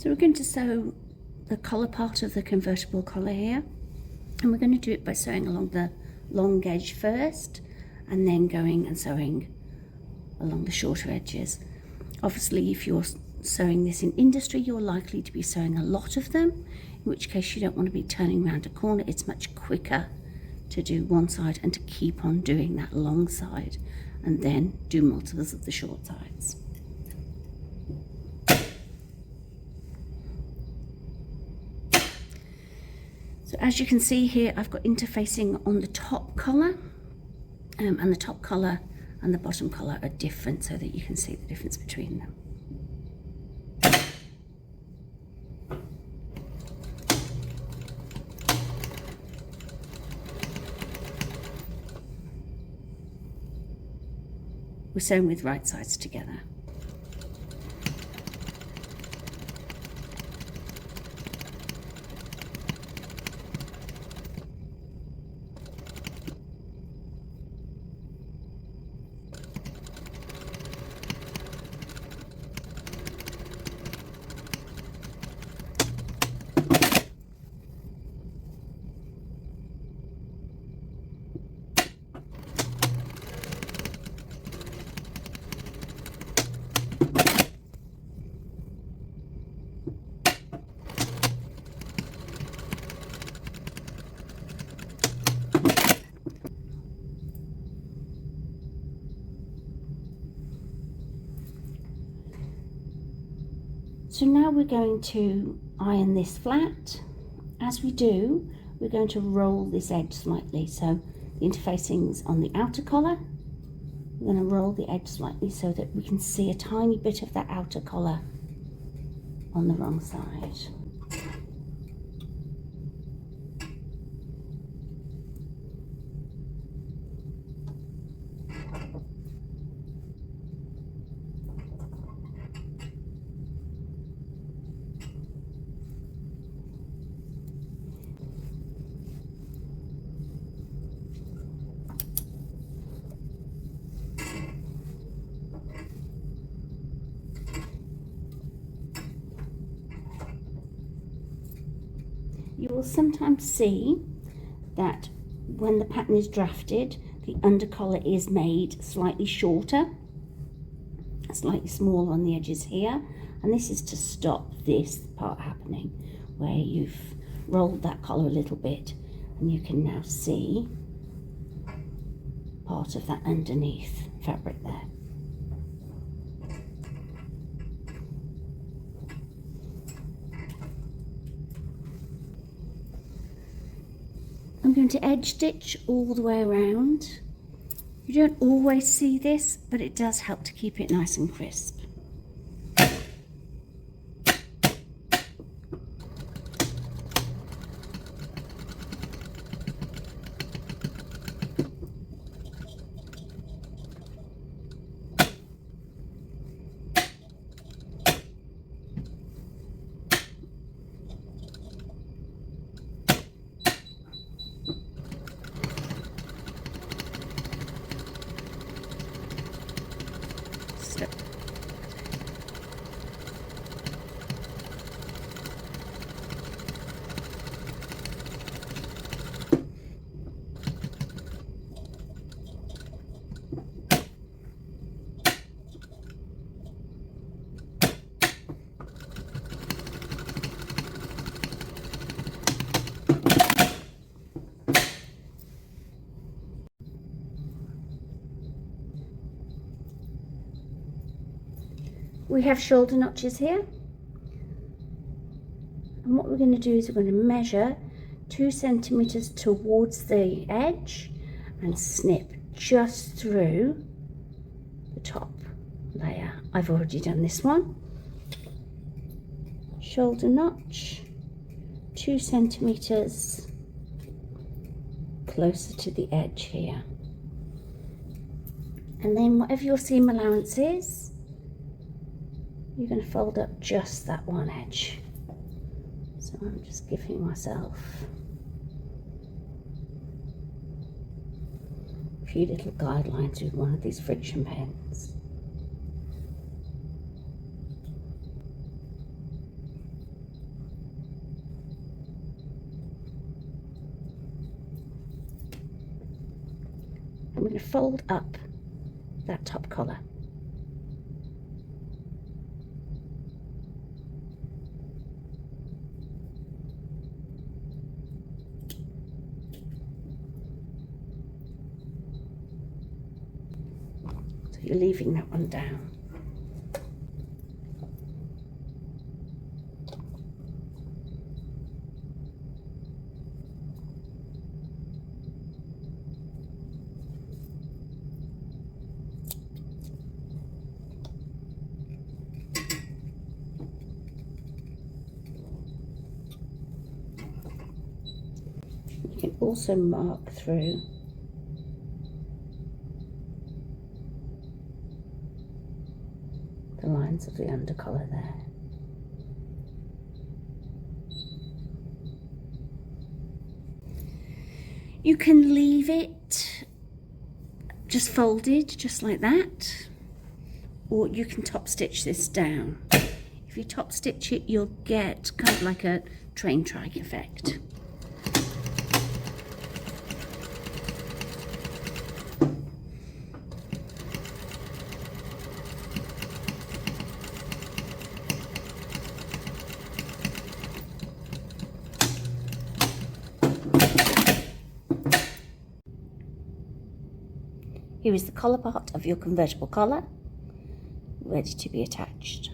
So we're going to sew the collar part of the convertible collar here, and we're going to do it by sewing along the long edge first and then going and sewing along the shorter edges. Obviously, if you're sewing this in industry, you're likely to be sewing a lot of them, in which case you don't want to be turning around a corner. It's much quicker to do one side and to keep on doing that long side and then do multiples of the short sides. So as you can see here, I've got interfacing on the top collar, and the top collar and the bottom collar are different so that you can see the difference between them. We're sewing with right sides together. So now we're going to iron this flat. As we do, we're going to roll this edge slightly. So the interfacing's on the outer collar. We're going to roll the edge slightly so that we can see a tiny bit of that outer collar on the wrong side. You will sometimes see that when the pattern is drafted, the under collar is made slightly shorter, slightly smaller on the edges here, and this is to stop this part happening, where you've rolled that collar a little bit and you can now see part of that underneath fabric there. I'm going to edge stitch all the way around. You don't always see this, but it does help to keep it nice and crisp. We have shoulder notches here, and what we're going to do is we're going to measure 2 centimeters towards the edge and snip just through the top layer. I've already done this one. Shoulder notch, 2 centimeters closer to the edge here, and then whatever your seam allowance is, you're going to fold up just that one edge. So I'm just giving myself a few little guidelines with one of these friction pens. going to fold up that top collar. So you're leaving that one down. You can also mark through the lines of the undercollar there. You can leave it just folded, just like that, or you can top stitch this down. If you top stitch it, you'll get kind of like a train track effect. Here is the collar part of your convertible collar, ready to be attached.